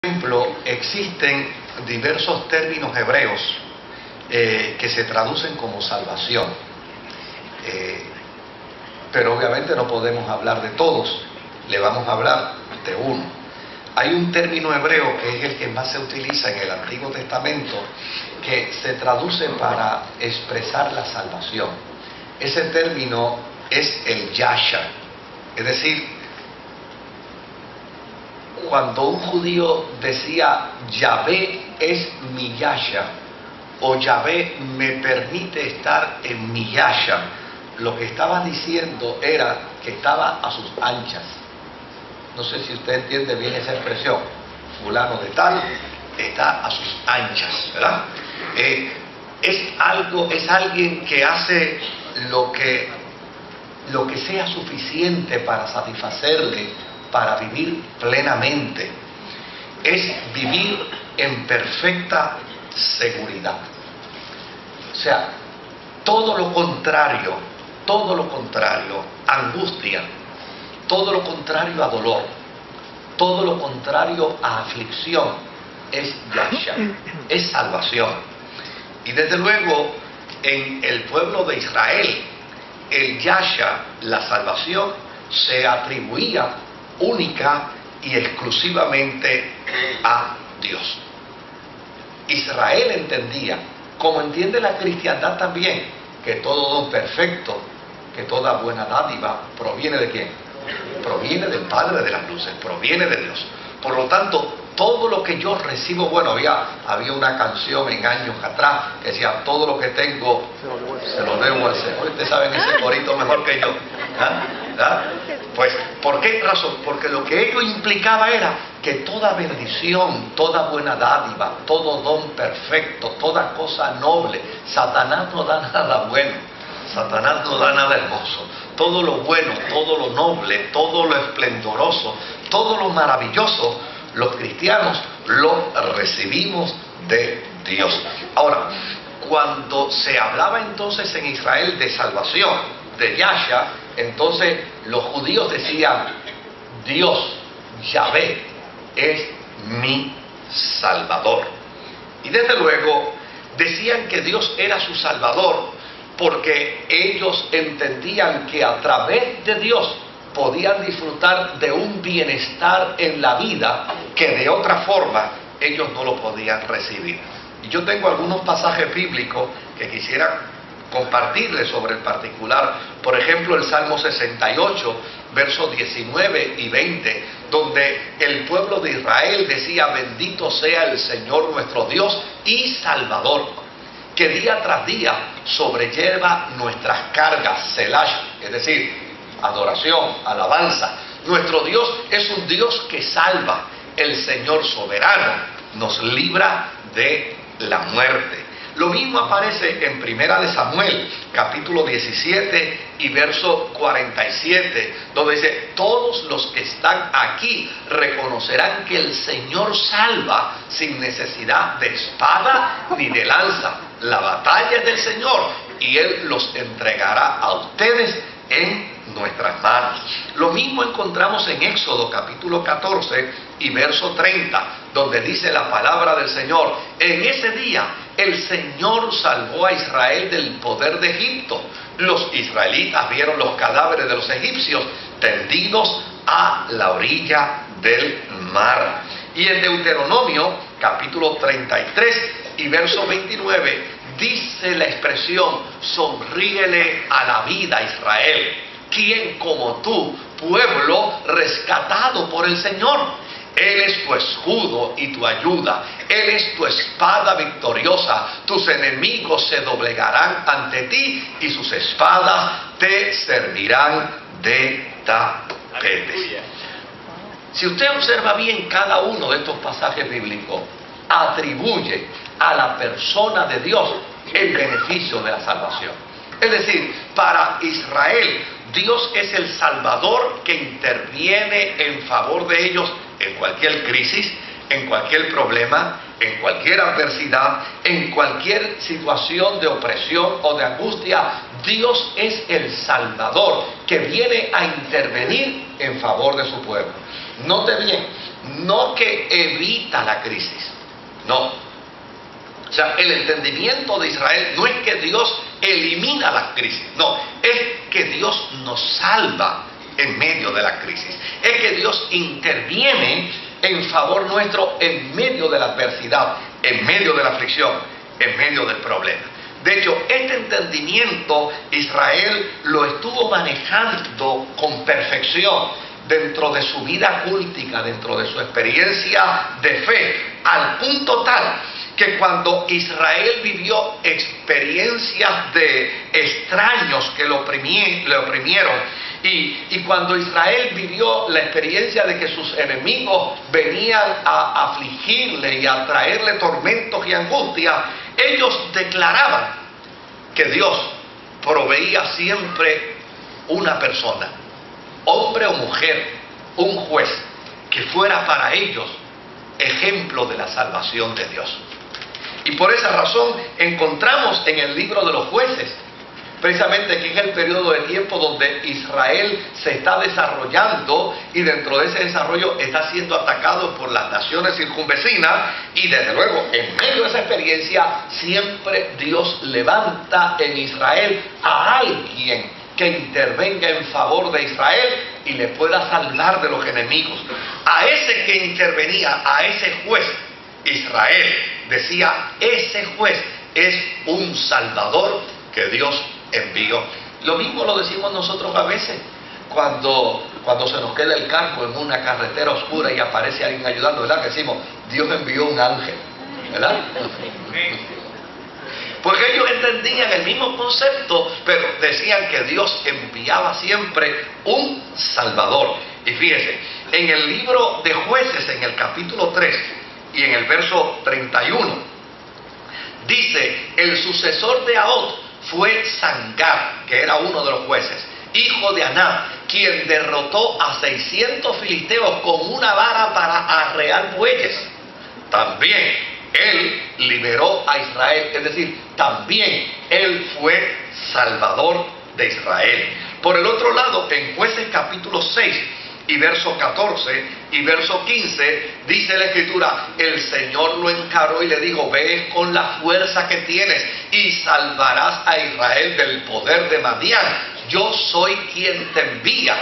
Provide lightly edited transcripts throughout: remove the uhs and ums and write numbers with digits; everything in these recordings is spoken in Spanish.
ejemplo, existen diversos términos hebreos que se traducen como salvación, pero obviamente no podemos hablar de todos, le vamos a hablar de uno. Hay un término hebreo que es el que más se utiliza en el Antiguo Testamento, que se traduce para expresar la salvación. Ese término es el Yasha, es decir, cuando un judío decía Yahvé es mi Yasha, o Yahvé me permite estar en mi Yasha, lo que estaba diciendo era que estaba a sus anchas. No sé si usted entiende bien esa expresión. Fulano de tal está a sus anchas, ¿verdad? Es alguien que hace lo que sea suficiente para satisfacerle, para vivir plenamente. Es vivir en perfecta seguridad. O sea, todo lo contrario, angustia, todo lo contrario a dolor, todo lo contrario a aflicción, es Yasha, es salvación. Y desde luego, en el pueblo de Israel, el Yasha, la salvación, se atribuía única y exclusivamente a Dios. Israel entendía, como entiende la cristiandad también, que todo don perfecto, que toda buena dádiva proviene ¿de quién? Proviene del Padre de las luces, proviene de Dios. Por lo tanto, todo lo que yo recibo, bueno, había una canción en años atrás que decía, todo lo que tengo se lo debo al Señor. Ustedes saben ese corito mejor que yo. ¿Ah? Pues, ¿por qué razón? Porque lo que ello implicaba era que toda bendición, toda buena dádiva, todo don perfecto, toda cosa noble, Satanás no da nada bueno, Satanás no da nada hermoso. Todo lo bueno, todo lo noble, todo lo esplendoroso, todo lo maravilloso, los cristianos lo recibimos de Dios. Ahora, cuando se hablaba entonces en Israel de salvación, de Yasha, entonces los judíos decían, Dios, Yahvé, es mi Salvador. Y desde luego decían que Dios era su Salvador porque ellos entendían que a través de Dios podían disfrutar de un bienestar en la vida que de otra forma ellos no lo podían recibir. Y yo tengo algunos pasajes bíblicos que quisiera compartirles sobre el particular. Por ejemplo, el Salmo 68, versos 19 y 20, donde el pueblo de Israel decía, bendito sea el Señor nuestro Dios y Salvador, que día tras día sobrelleva nuestras cargas, Selash, es decir, adoración, alabanza. Nuestro Dios es un Dios que salva. El Señor soberano nos libra de la muerte. Lo mismo aparece en Primera de Samuel, capítulo 17 y verso 47, donde dice, todos los que están aquí reconocerán que el Señor salva sin necesidad de espada ni de lanza. La batalla es del Señor y Él los entregará a ustedes en nuestras manos. Lo mismo encontramos en Éxodo capítulo 14 y verso 30, donde dice la palabra del Señor, en ese día el Señor salvó a Israel del poder de Egipto. Los israelitas vieron los cadáveres de los egipcios tendidos a la orilla del mar. Y en Deuteronomio capítulo 33 y verso 29 dice la expresión, sonríele a la vida, Israel, quien como tú, pueblo rescatado por el Señor. Él es tu escudo y tu ayuda, Él es tu espada victoriosa, tus enemigos se doblegarán ante ti y sus espadas te servirán de tapetes. Si usted observa bien cada uno de estos pasajes bíblicos, atribuye a la persona de Dios el beneficio de la salvación. Es decir, para Israel, Dios es el Salvador que interviene en favor de ellos en cualquier crisis, en cualquier problema, en cualquier adversidad, en cualquier situación de opresión o de angustia. Dios es el Salvador que viene a intervenir en favor de su pueblo. Note bien, no que evita la crisis, no. O sea, el entendimiento de Israel no es que Dios elimina la crisis, no, es que Dios nos salva en medio de la crisis, es que Dios interviene en favor nuestro en medio de la adversidad, en medio de la aflicción, en medio del problema. De hecho, este entendimiento Israel lo estuvo manejando con perfección dentro de su vida cultica, dentro de su experiencia de fe, al punto tal que cuando Israel vivió experiencias de extraños que le oprimieron, y cuando Israel vivió la experiencia de que sus enemigos venían a afligirle y a traerle tormentos y angustias, ellos declaraban que Dios proveía siempre una persona, hombre o mujer, un juez, que fuera para ellos ejemplo de la salvación de Dios. Y por esa razón encontramos en el libro de los Jueces, precisamente que es el periodo de tiempo donde Israel se está desarrollando, y dentro de ese desarrollo está siendo atacado por las naciones circunvecinas, y desde luego en medio de esa experiencia siempre Dios levanta en Israel a alguien que intervenga en favor de Israel y le pueda salvar de los enemigos. A ese que intervenía, a ese juez, Israel decía: ese juez es un salvador que Dios envió. Lo mismo lo decimos nosotros a veces cuando se nos queda el carro en una carretera oscura y aparece alguien ayudando, ¿verdad? Decimos: Dios envió un ángel, ¿verdad? Porque ellos entendían el mismo concepto, pero decían que Dios enviaba siempre un salvador. Y fíjense, en el libro de Jueces, en el capítulo 3 y en el verso 31, dice: el sucesor de Ahod fue Sangar, que era uno de los jueces, hijo de Anab, quien derrotó a 600 filisteos con una vara para arrear bueyes. También él liberó a Israel, es decir, también él fue salvador de Israel. Por el otro lado, en Jueces capítulo 6 y verso 14 y verso 15, dice la Escritura: el Señor lo encaró y le dijo: ve con la fuerza que tienes y salvarás a Israel del poder de Madián. Yo soy quien te envía.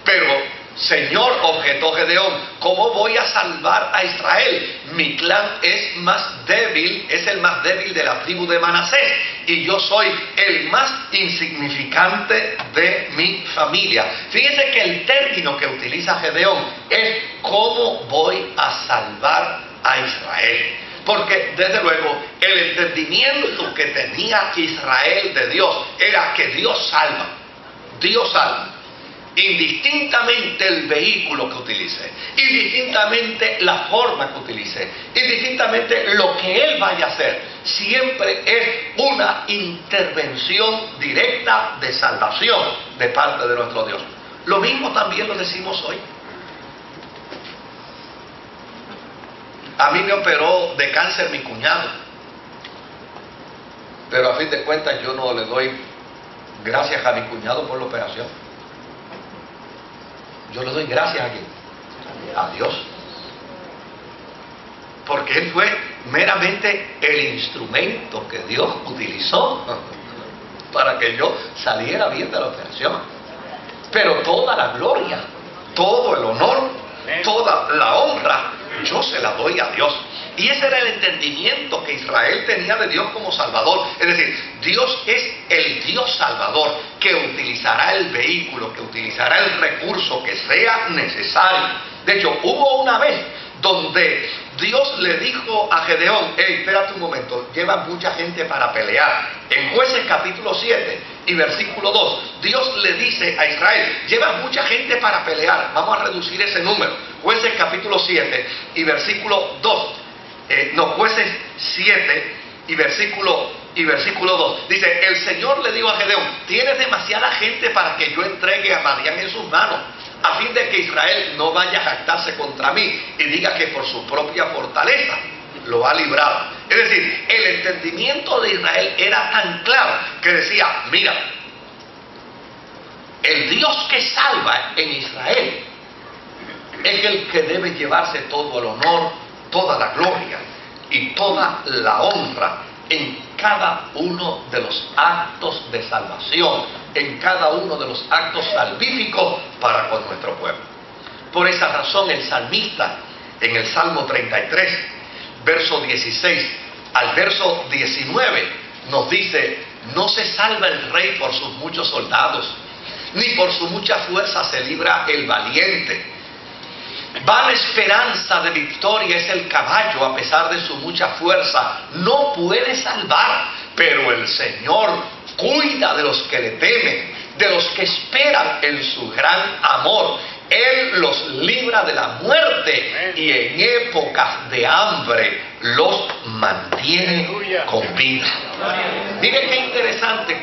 Pero, Señor, objetó Gedeón, ¿cómo voy a salvar a Israel? Mi clan es más débil, es el más débil de la tribu de Manasés, y yo soy el más insignificante de mi familia. Fíjense que el término que utiliza Gedeón es: ¿cómo voy a salvar a Israel? Porque desde luego el entendimiento que tenía Israel de Dios era que Dios salva, Dios salva. Indistintamente el vehículo que utilice, indistintamente la forma que utilice, indistintamente lo que él vaya a hacer, siempre es una intervención directa de salvación de parte de nuestro Dios. Lo mismo también lo decimos hoy. A mí me operó de cáncer mi cuñado, pero a fin de cuentas yo no le doy gracias a mi cuñado por la operación. Yo le doy gracias a quién, a Dios, porque él fue meramente el instrumento que Dios utilizó para que yo saliera bien de la operación. Pero toda la gloria, todo el honor, toda la honra, yo se la doy a Dios. Y ese era el entendimiento que Israel tenía de Dios como Salvador. Es decir, Dios es el Dios Salvador que utilizará el vehículo, que utilizará el recurso que sea necesario. De hecho, hubo una vez donde Dios le dijo a Gedeón: hey, espérate un momento, lleva mucha gente para pelear. En Jueces capítulo 7 y versículo 2, Dios le dice a Israel: lleva mucha gente para pelear, vamos a reducir ese número. Jueces capítulo 7 y versículo 2, Jueces 7 y versículo 2, dice: el Señor le dijo a Gedeón: tienes demasiada gente para que yo entregue a Madián en sus manos, a fin de que Israel no vaya a jactarse contra mí y diga que por su propia fortaleza lo ha librado. Es decir, el entendimiento de Israel era tan claro que decía: mira, el Dios que salva en Israel es el que debe llevarse todo el honor, toda la gloria y toda la honra en cada uno de los actos de salvación, en cada uno de los actos salvíficos para con nuestro pueblo. Por esa razón el salmista en el Salmo 33, verso 16 al verso 19 nos dice: no se salva el rey por sus muchos soldados, ni por su mucha fuerza se libra el valiente. Vana esperanza de victoria es el caballo, a pesar de su mucha fuerza, no puede salvar, pero el Señor cuida de los que le temen, de los que esperan en su gran amor. Él los libra de la muerte y en épocas de hambre los mantiene con vida. Miren qué interesante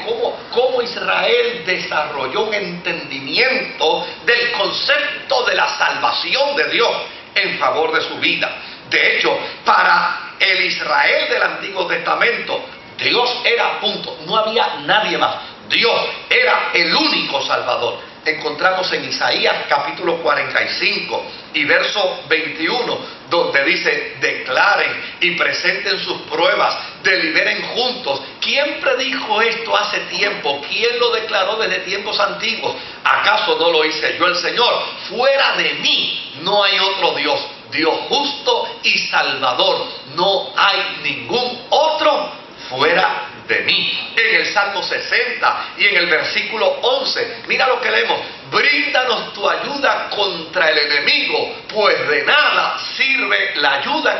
cómo Israel desarrolló un entendimiento del concepto de la salvación de Dios en favor de su vida. De hecho, para el Israel del Antiguo Testamento, Dios era punto, no había nadie más. Dios era el único Salvador. Encontramos en Isaías capítulo 45 y verso 21, donde dice: declaren y presenten sus pruebas, deliberen juntos. ¿Quién predijo esto hace tiempo? ¿Quién lo declaró desde tiempos antiguos? ¿Acaso no lo hice yo, el Señor? Fuera de mí no hay otro Dios, Dios justo y salvador. No hay ningún otro fuera de mí. En el Salmo 60 y en el versículo 11, mira lo que leemos: bríndanos tu ayuda contra el enemigo, pues de nada sirve la ayuda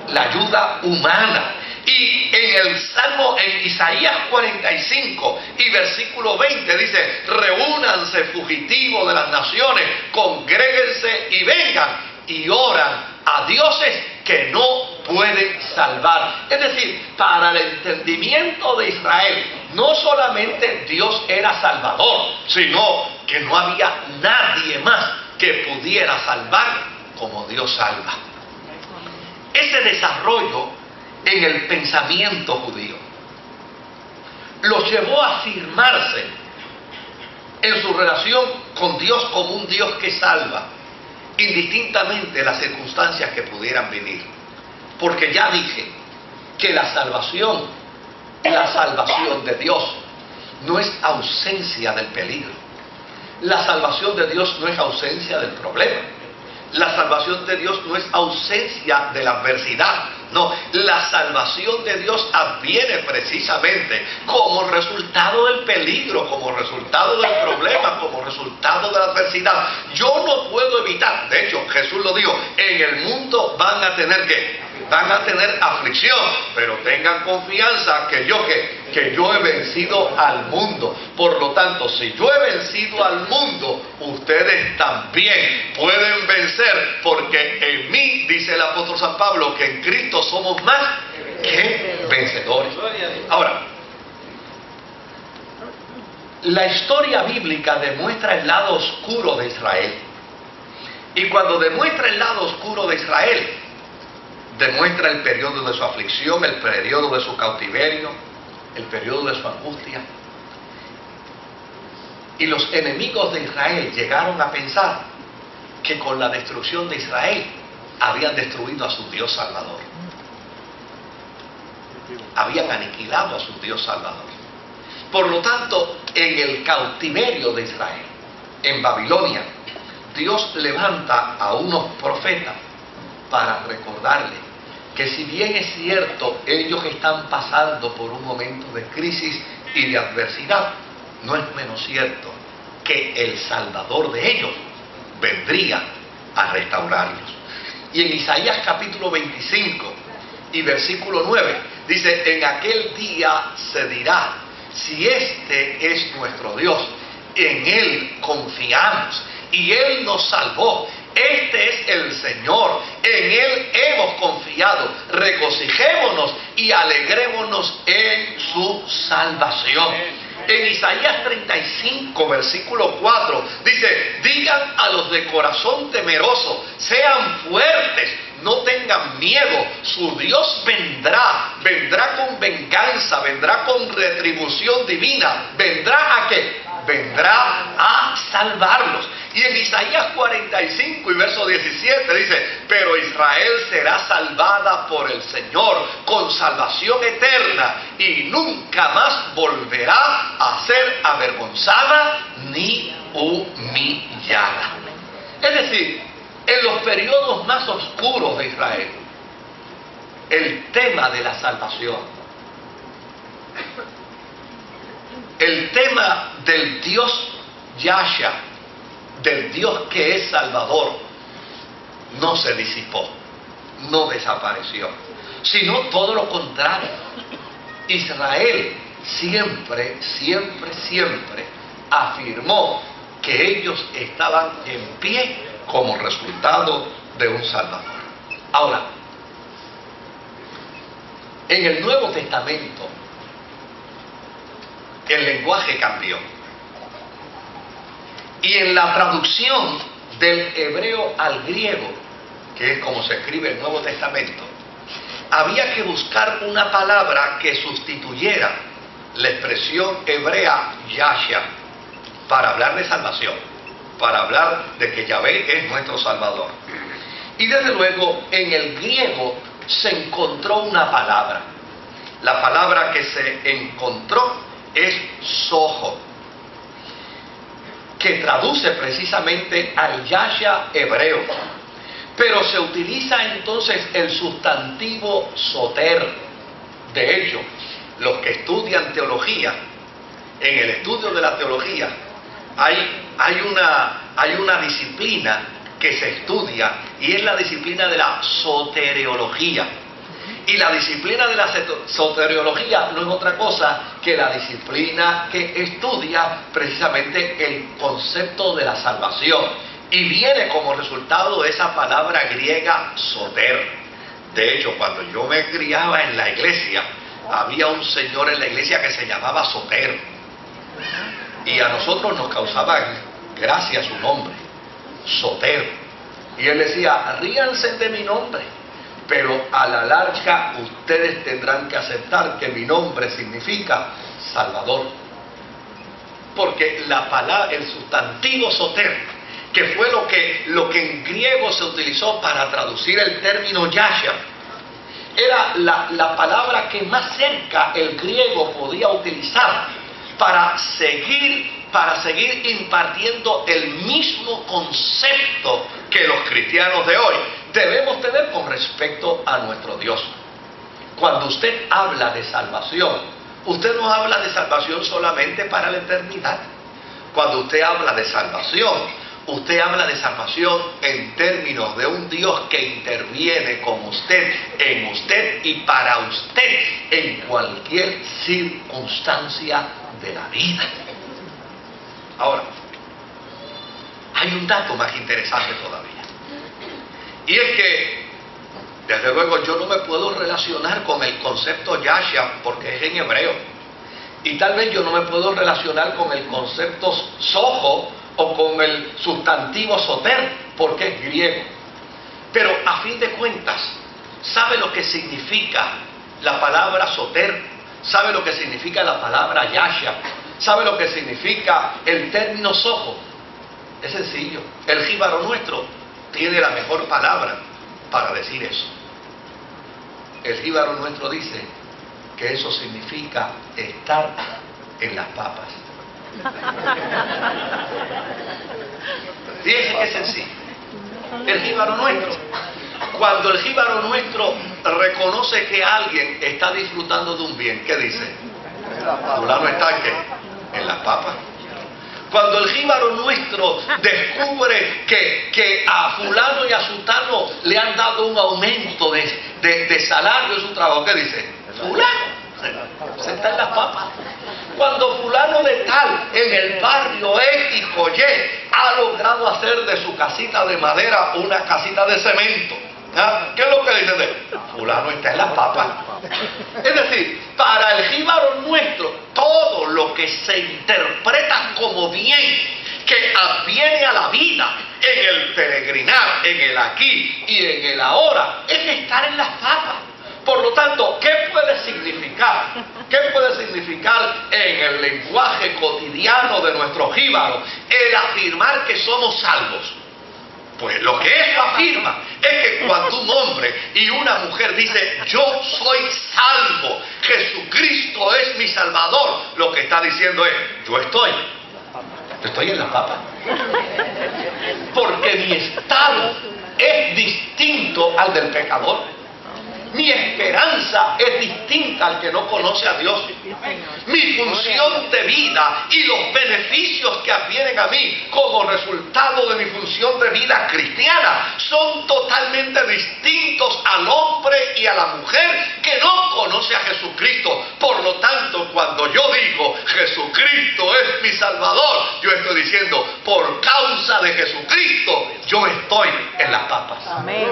la ayuda humana. Y en Isaías 45 y versículo 20 dice: reúnanse fugitivos de las naciones, congréguense y vengan y oran a dioses que no pueden salvar. Es decir, para el entendimiento de Israel, no solamente Dios era salvador, sino que no había nadie más que pudiera salvar como Dios salva. Ese desarrollo en el pensamiento judío los llevó a afirmarse en su relación con Dios como un Dios que salva, indistintamente las circunstancias que pudieran venir. Porque ya dije que la salvación de Dios no es ausencia del peligro. La salvación de Dios no es ausencia del problema. La salvación de Dios no es ausencia de la adversidad. No, la salvación de Dios adviene precisamente como resultado del peligro, como resultado del problema, como resultado de la adversidad. Yo no puedo evitar, de hecho Jesús lo dijo: en el mundo van a tener aflicción, pero tengan confianza que yo he vencido al mundo. Por lo tanto, si yo he vencido al mundo, ustedes también pueden vencer, porque en mí, dice el apóstol San Pablo, que en Cristo somos más que vencedores. Ahora, la historia bíblica demuestra el lado oscuro de Israel. Y cuando demuestra el lado oscuro de Israel, demuestra el periodo de su aflicción, el periodo de su cautiverio, el periodo de su angustia. Y los enemigos de Israel llegaron a pensar que con la destrucción de Israel habían destruido a su Dios Salvador. Habían aniquilado a su Dios Salvador. Por lo tanto, en el cautiverio de Israel, en Babilonia, Dios levanta a unos profetas para recordarle que, si bien es cierto, ellos están pasando por un momento de crisis y de adversidad, no es menos cierto que el Salvador de ellos vendría a restaurarlos. Y en Isaías capítulo 25 y versículo 9 dice: en aquel día se dirá: si este es nuestro Dios, en Él confiamos y Él nos salvó. Este es el Señor, en Él hemos confiado. Regocijémonos y alegrémonos en su salvación. En Isaías 35, versículo 4, dice: digan a los de corazón temeroso, sean fuertes, no tengan miedo, su Dios vendrá con venganza, vendrá con retribución divina, vendrá a salvarlos. Y en Isaías 45 y verso 17 dice, pero Israel será salvada por el Señor con salvación eterna y nunca más volverá a ser avergonzada ni humillada. Es decir, en los periodos más oscuros de Israel, el tema de la salvación, el tema del Dios Yahshua, del Dios que es Salvador, no se disipó, no desapareció, sino todo lo contrario. Israel siempre afirmó que ellos estaban en pie como resultado de un Salvador. Ahora, en el Nuevo Testamento, el lenguaje cambió. Y en la traducción del hebreo al griego, que es como se escribe el Nuevo Testamento, había que buscar una palabra que sustituyera la expresión hebrea Yahshua para hablar de salvación, para hablar de que Yahvé es nuestro Salvador. Y desde luego en el griego se encontró una palabra. La palabra que se encontró es sojo, que traduce precisamente al Yahshua hebreo. Pero se utiliza entonces el sustantivo soter. De hecho, los que estudian teología, en el estudio de la teología, hay una disciplina que se estudia y es la disciplina de la soteriología. Y la disciplina de la soteriología no es otra cosa que la disciplina que estudia precisamente el concepto de la salvación. Y viene como resultado de esa palabra griega soter. De hecho, cuando yo me criaba en la iglesia, había un señor en la iglesia que se llamaba Soter. Y a nosotros nos causaba gracia su nombre, Soter. Y él decía, ríanse de mi nombre, pero a la larga ustedes tendrán que aceptar que mi nombre significa Salvador. Porque la palabra, el sustantivo soter, que fue lo que en griego se utilizó para traducir el término Yahshua, era la palabra que más cerca el griego podía utilizar para seguir impartiendo el mismo concepto que los cristianos de hoy debemos tener con respecto a nuestro Dios. Cuando usted habla de salvación, usted no habla de salvación solamente para la eternidad. Cuando usted habla de salvación, usted habla de salvación en términos de un Dios que interviene con usted, en usted y para usted en cualquier circunstancia de la vida. Ahora, hay un dato más interesante todavía. Y es que, desde luego, yo no me puedo relacionar con el concepto Yahshua porque es en hebreo. Y tal vez yo no me puedo relacionar con el concepto sojo o con el sustantivo soter porque es griego. Pero a fin de cuentas, ¿sabe lo que significa la palabra soter? ¿Sabe lo que significa la palabra Yahshua? ¿Sabe lo que significa el término sojo? Es sencillo. El jíbaro nuestro tiene la mejor palabra para decir eso. El jíbaro nuestro dice que eso significa estar en las papas. Fíjense qué sencillo. El jíbaro nuestro. Cuando el jíbaro nuestro reconoce que alguien está disfrutando de un bien, ¿qué dice? Fulano está en las papas. Cuando el jíbaro nuestro descubre que a fulano y a sutano le han dado un aumento de salario de su trabajo, ¿qué dice? Fulano se está en las papas. Cuando fulano de tal en el barrio X o Y ha logrado hacer de su casita de madera una casita de cemento, ¿ah? ¿Qué es lo que dice de él? Fulano está en las papas. Es decir, para el jíbaro nuestro, todo lo que se interpreta como bien, que adviene a la vida en el peregrinar, en el aquí y en el ahora, es estar en las papas. Por lo tanto, ¿qué puede significar? ¿Qué puede significar en el lenguaje cotidiano de nuestro jíbaro, el afirmar que somos salvos. Pues lo que eso afirma es que cuando un hombre y una mujer dice yo soy salvo, Jesucristo es mi Salvador, lo que está diciendo es yo estoy en la papa. Porque mi estado es distinto al del pecador. Mi esperanza es distinta al que no conoce a Dios. Mi función de vida y los beneficios que advienen a mí como resultado de mi función de vida cristiana son totalmente distintos al hombre y a la mujer que no conoce a Jesucristo. Por lo tanto, cuando yo digo Jesucristo es mi Salvador, yo estoy diciendo por causa de Jesucristo yo estoy en las papas. Amén.